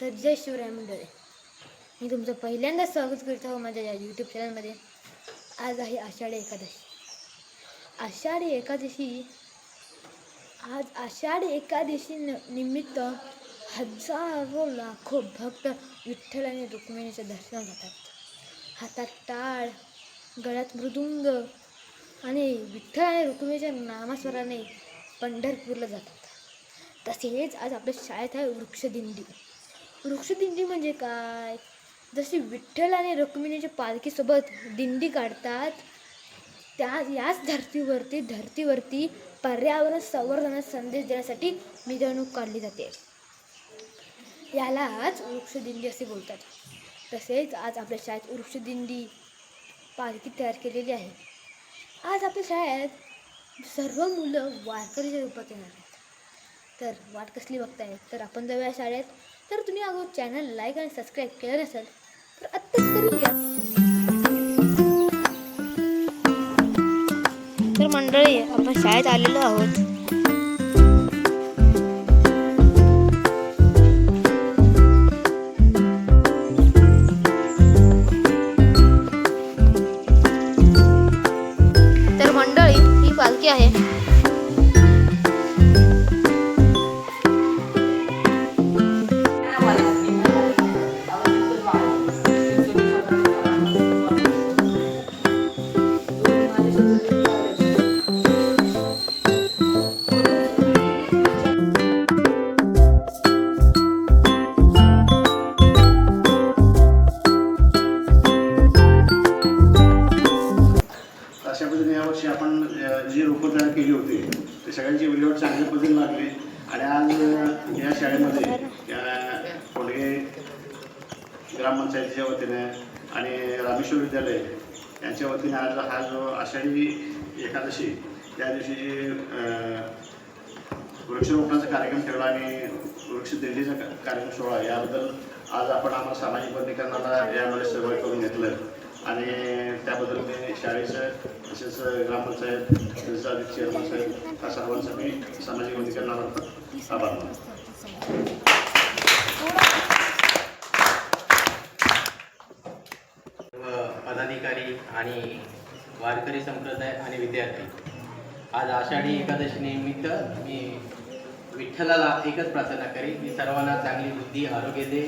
तर जय शिवराय मंडळी, मी तुमचं पहिल्यांदा स्वागत करत आहो माझ्या या यूट्यूब चॅनलमध्ये. आज आहे आषाढी एकादशी. आज आषाढी एकादशी निमित्त हजारो लाखो भक्त विठ्ठल आणि रुक्मिणीचे दर्शन घेतात. हातात टाळ, गळ्यात मृदुंग आणि विठ्ठल आणि रुक्मिणीच्या नामस्वराने पंढरपूरला जातात. तसेच आज आपल्या शाळेत आहे वृक्षदिंडी. वृक्षदिंडी म्हणजे काय? जशी विठ्ठल आणि रुक्मिणीच्या पालखीसोबत दिंडी काढतात, याच धर्तीवरती पर्यावरण संवर्धनाचा संदेश देण्यासाठी मिरवणूक काढली जाते. यालाच वृक्षदिंडी असे बोलतात. तसेच आज आपल्या शाळेत वृक्षदिंडी पालखी तयार केलेली आहे. आज आपल्या शाळेत सर्व मुलं वारकरीच्या रूपात येणार आहेत. तर वाट कसली बघताय? तर आपण जाऊया शाळेत. तर तुम्ही अगोदर चॅनल लाईक आणि सबस्क्राईब केलं नसेल तर आत्ताच करून घ्या. तर मंडळी, आपण शाळेत आलेलो आहोत. तर मंडळी, ही पालखी आहे. अशा पद्धतीने यावर्षी आपण जी रोपं तयार केली होती ते सगळ्यांची विल्हेवाट चांगल्या पद्धतीने लागली. आणि आज या शाळेमध्ये कोंडगे ग्रामपंचायतीच्या वतीने आणि रामेश्वर विद्यालय यांच्या वतीने आज हा जो आषाढी एकादशी त्या दिवशी वृक्षरोपणाचा कार्यक्रम ठेवला आणि वृक्षदिंडीचा कार्यक्रम सोहळा, याबद्दल आज आपण आम्हाला सामाजिक बंधीकरणाला यामध्ये सहभागी करून घेतलं. आणि त्याबद्दल मी शाळेचं तसेच ग्रामपंचायत तसेच अधिक चेअरमन साहेब या सर्वांचा मी सामाजिक बंधीकरणामार्फत आभार मानतो. पदाधिकारी आणि वारकरी संप्रदाय आणि विद्यार्थी, आज आषाढी एकादशी निमित्त मी विठ्ठलाला एकच प्रार्थना करेन की सर्वांना चांगली बुद्धी आरोग्य दे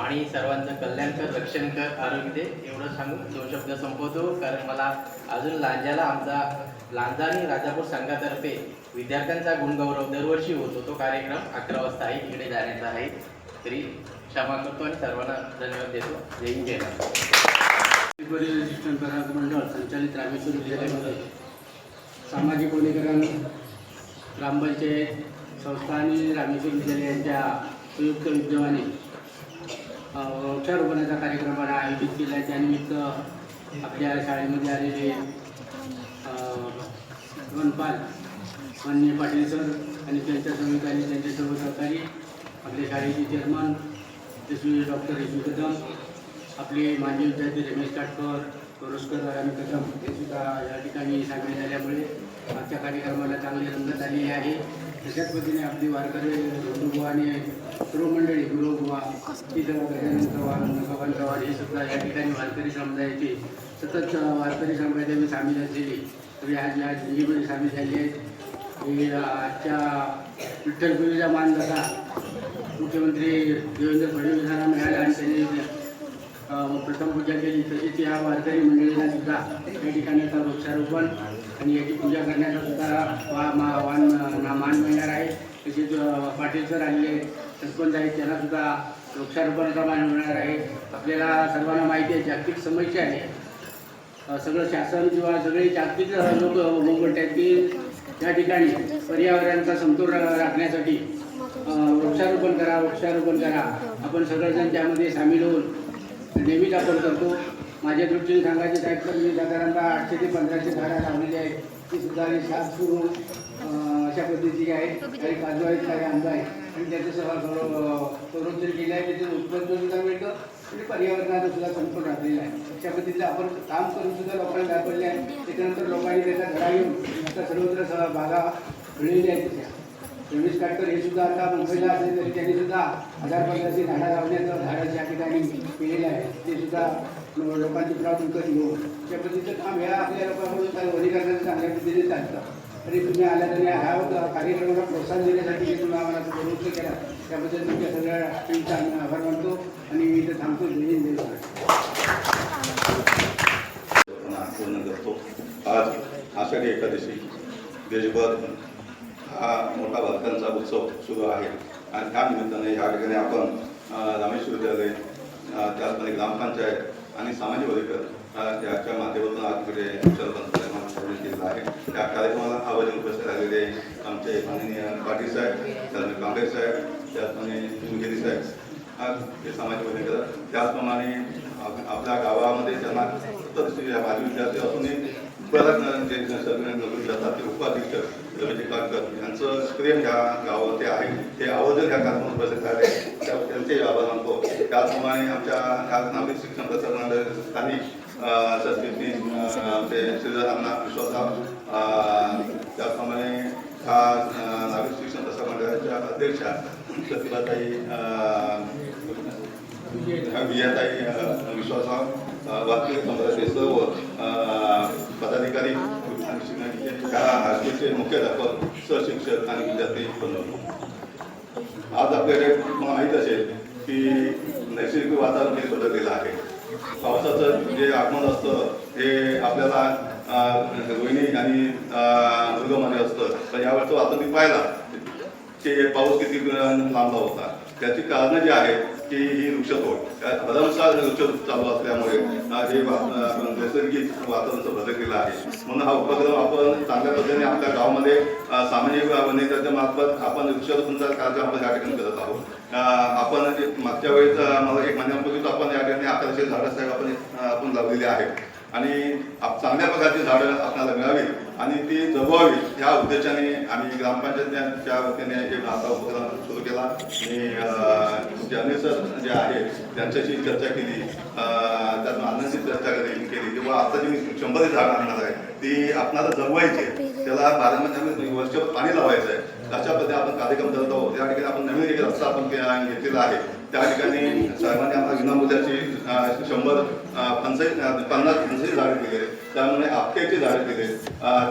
आणि सर्वांचं कल्याण कर, रक्षण कर, आरोग्य दे, एवढं सांगून 2 शब्द संपवतो. कारण मला अजून लांजाला आमचा लांजा आणि राजापूर संघातर्फे विद्यार्थ्यांचा गुणगौरव दरवर्षी होतो. तो कार्यक्रम 11 वाजता आहे, इकडे जाण्याचा आहे. तरी क्षमा करतो आणि सर्वांना धन्यवाद देतो. जय हिंद, जय महाराष्ट्र. शिक्षण प्रसारक मंडळ संचालित रामेश्वर विद्यालयामध्ये सामाजिक वनीकरण, ग्रामपंचायत संस्था आणि रामेश्वर विद्यालय यांच्या संयुक्त विद्यमाने वृक्षारोपणाचा कार्यक्रम आयोजित केला आहे. त्यानिमित्त आपल्या शाळेमध्ये आलेले वनपाल माननीय पाटील सर आणि त्यांच्या सहकारी, त्यांचे सर्व सहकारी, आपल्या शाळेचे चेअरमन यशस्वी डॉक्टर यशवी कदम, आपले माजी विद्यार्थी रमेश काटकर, कोरोस्कर आणि कदम हे सुद्धा या ठिकाणी सामील झाल्यामुळे आजच्या कार्यक्रमाला चांगली रंगत आलेली आहे. तशाच पद्धतीने आपली वारकरी बंधुबुवा आणि सर्व मंडळी, गुरुबुवा, ती सर्व गजानन चव्हाण, भगवान चव्हाण हे सुद्धा या ठिकाणी वारकरी समुदायाची सतत वारकरी समुदायामध्ये सामील असलेली तरी आज या दिंडीमध्ये सामील झाली आहेत. ही आजच्या विठ्ठलपुरीचा मान जसा मुख्यमंत्री देवेंद्र फडणवीसांना मिळाला आणि त्यांनी प्रथम पूजा केली, तशीच या वारकरी मंडळीला सुद्धा या ठिकाणी आता वृक्षारोपण आणि याची पूजा करण्याचा सुद्धा मान मिळणार आहे. तसेच पाटील सर आलेले सरपंच आहेत, त्यांना सुद्धा वृक्षारोपणाचा मान मिळणार आहे. आपल्याला सर्वांना माहिती आहे, जागतिक समस्या आहे. सगळं शासन किंवा सगळे जागतिक लोक म्हणतात की त्या ठिकाणी पर्यावरणाचा समतोल राखण्यासाठी वृक्षारोपण करा, वृक्षारोपण करा. आपण सगळेजण त्यामध्ये सामील होऊन नेहमीच आपण करतो. माझ्या दृष्टीने सांगायचे आहेत तर मी साधारणतः 800 ते 1500 झाडं लावलेली आहेत. ती सुद्धा साफ सुरू अशा पद्धतीची आहेत. काही काजू आहेत, काही आंबा आहे आणि त्याचं संरक्षण केलं आहे. त्याचं उत्पन्न सुद्धा मिळतं आणि पर्यावरणाचा सुद्धा समतोल राखलेला आहे. अशा पद्धतीचं आपण काम करून सुद्धा लोकांना दाखवले आहे. त्याच्यानंतर लोकांनी त्याचा धडा घेऊन आता सर्वत्र बागा मिळलेल्या आहेत. रमेश काटकर हे सुद्धा आता मुंबईला असले तरी त्यांनी सुद्धा 1000-1500 झाडं लावण्याचं झाडं त्या ठिकाणी केलेलं आहे. ते सुद्धा लोकांची प्राण विकत घेऊन त्या पद्धतीचं काम ह्या आपल्या लोकांकडून वनीकरणाचं चांगल्या पद्धतीने चालतं. तरी तुम्ही आल्या तरी ह्या कार्यक्रमाला प्रोत्साहन देण्यासाठी तुम्ही आम्हाला प्रवृत्त केला त्याबद्दल तुमच्या सगळ्या टीमचा आम्ही आभार मानतो आणि मी इथे थांबतो. जय हिंद, जय महाराष्ट्र. पूर्ण करतो. आज आषाढी एकादशी देशभर हा मोठा भक्तांचा उत्सव सुरू आहे आणि त्या निमित्ताने ह्या ठिकाणी आपण रामेश्वर विद्यालय त्याचप्रमाणे ग्रामपंचायत आणि सामाजिक वर्ग याच्या माध्यमातून आज इकडे सर्वपंचायत केलेला आहे. त्या कार्यक्रमाला आयोजन उपस्थित राहिलेले आमचे माननीय पाटील साहेब, त्याचप्रमाणे काँग्रेस साहेब, त्याचप्रमाणे मुंगेरी साहेब आज हे सामाजिक वर्ग करतात. त्याचप्रमाणे आपल्या गावामध्ये ज्यांना माझे विद्यार्थी असूनही बऱ्याच जे नोकरी जातात ते उपाधीक्षक रमेश काटकर यांचं श्रेय ह्या गावामध्ये आहे. ते आवर्जून ह्या कार्यक्रमात उपस्थित झाले त्यांचे आभार मानतो. त्याचप्रमाणे आमच्या ह्या नागरिक शिक्षण प्रसारण मंडळ स्थानिक सरचिटणीस आमचे श्रीधर अण्णा विश्वासराव, त्याचप्रमाणे ह्या नागरिक शिक्षण प्रसारण मंडळाच्या अध्यक्षा प्रतिभाताई विजयाताई विश्वासराव, वाचकीय संप्रदायाचे सर्व पदाधिकारी आणि ह्या हायस्कूलचे मुख्याध्यापक, सहशिक्षक आणि विद्यार्थी बनवतो. आज आपल्याकडे तुम्हाला माहीत असेल की नैसर्गिक वातावरण हे बदललेलं आहे. पावसाचं जे आगमन असतं हे आपल्याला रोहिणी आणि मृगमध्ये असतं, पण यावेळचं वातावरण पाहिला की पाऊस किती लांबला होता. त्याची कारणं जी आहेत की ही वृक्षतोड भरमसाठ वृक्षतोड चालू असल्यामुळे हे नैसर्गिक वातावरण बदललेलं आहे. म्हणून हा उपक्रम आपण चांगल्या पद्धतीने आपल्या गावामध्ये सामाजिक वनीकरणाच्या मार्फत आपण वृक्षारोपणचा कार्यक्रम आपण या ठिकाणी करत आहोत. आपण मागच्या वेळेस मला 1 महिन्यापूर्वीच आपण या ठिकाणी 1100 झाडं साहेब आपण लावलेली आहेत आणि चांगल्या प्रकारची झाडं आपल्याला मिळावी आणि ती जगवावी ह्या उद्देशाने आम्ही ग्रामपंचायतच्या वतीने एक आता उपक्रम सुरू केला. आणि जर्नी सर जे आहे त्यांच्याशी चर्चा केली, त्यातून आनंदची चर्चा केली किंवा आता जी 100 झाडं आणणार आहे ती आपल्याला जगवायची आहे, त्याला 12 महिन्यामध्ये वर्षभर पाणी लावायचं आहे. अशा पद्धतीने आपण कार्यक्रम करत आहोत. या ठिकाणी आपण नवीन एक रस्ता आपण घेतलेला आहे. त्या ठिकाणी साहेबांनी आम्हाला विनामूल्याची 50 झाडे दिले, त्यामुळे आपट्याची झाडे दिले,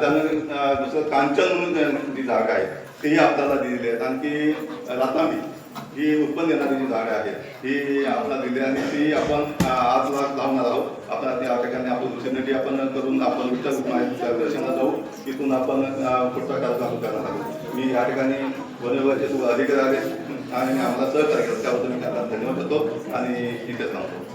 त्यामुळे दुसरं कांचन म्हणून जी जागा आहे तीही आपल्याला दिलेली आहेत. आणखी रत्नांगी ही उत्पन्न देणारी जी झाडे आहेत ही आपल्याला दिली आणि ती आपण आज लावणार आहोत. आपण त्या ठिकाणी आपण दुसरी आपण करून आपण दर्शनाला जाऊ, तिथून आपण पुढचा कार्यक्रम करणार आहोत. मी या ठिकाणी वन विभागाचे अधिकारी आले आणि आम्हाला सहकार्य केलं त्याबद्दल मी त्यांना धन्यवाद देतो आणि इथेच थांबतो.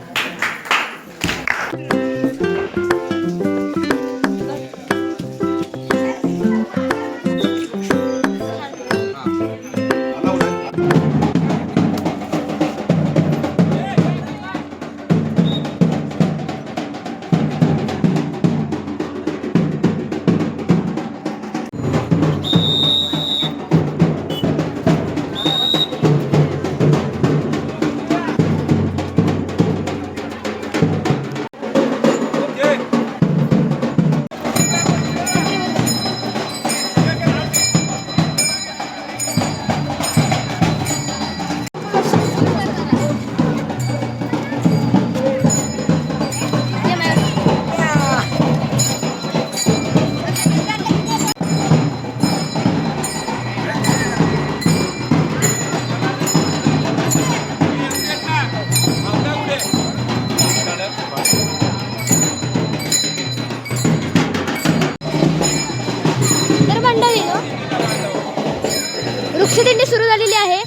वृक्षदिंडी सुरू झालेली आहे.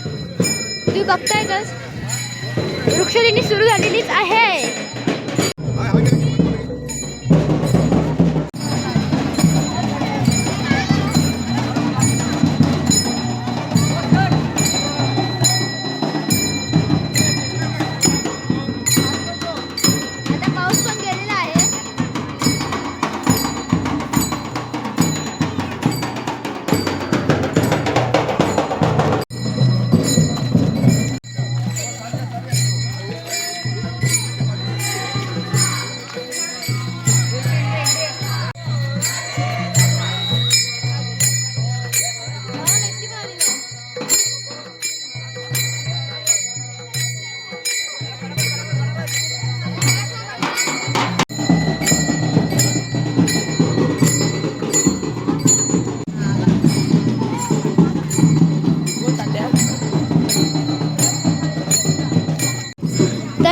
तुम्ही बघतायच वृक्षदिंडी सुरू झालेलीच आहे.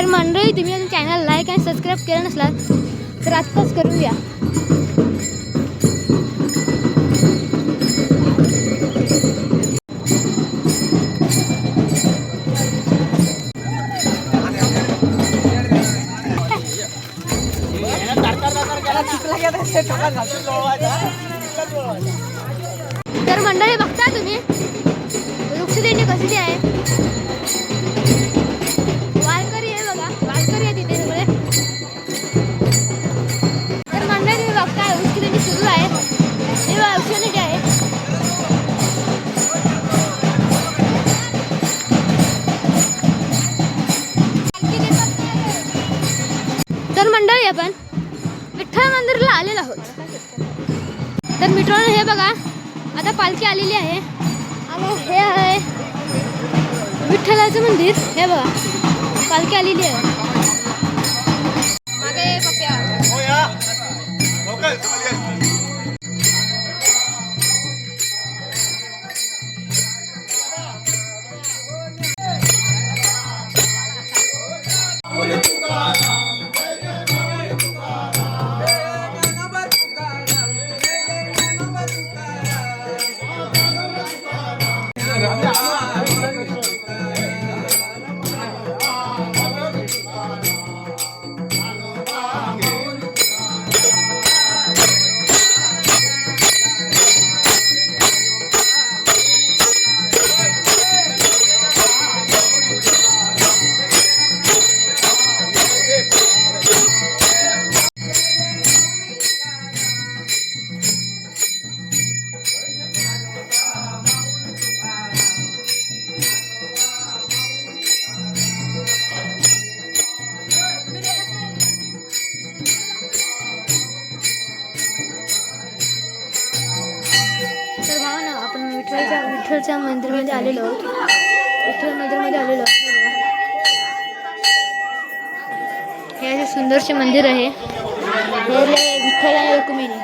तर मंडळी, तुम्ही अजून चॅनल लाईक आणि सबस्क्राईब केलं नसलात तर आत्ताच करून घ्या. तर मंडळी, बघता तुम्ही वृक्षदिंडी कसली आहे. वारकरी आहे बघा, वारकरी आहे तिथे सगळे. तर मंडळी, तुम्ही बघताय वृक्षदिंडी सुरू आहे. ही वृक्षदिंडी आहे. तर मंडळी, आपण विठ्ठल मंदिरला आलेलो आहोत. तर मित्रांनो, हे बघा, आता पालखी आलेली आहे आणि हे आहे विठ्ठलाचं मंदिर. हे बघा, पालखी आलेली आहे. मागे पप्प्या. तर भावा, आपण विठ्ठलच्या मंदिरमध्ये आलेलो आहोत. विठ्ठल मंदिरमध्ये आलेलो आहोत. हे असे सुंदरसे मंदिर आहे. हे विठ्ठल आणि रुक्मिणी.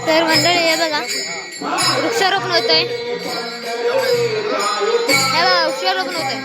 तर मंडळी, हे बघा, वृक्षारोपण होत आहे. हे बघा, वृक्षारोपण होत आहे.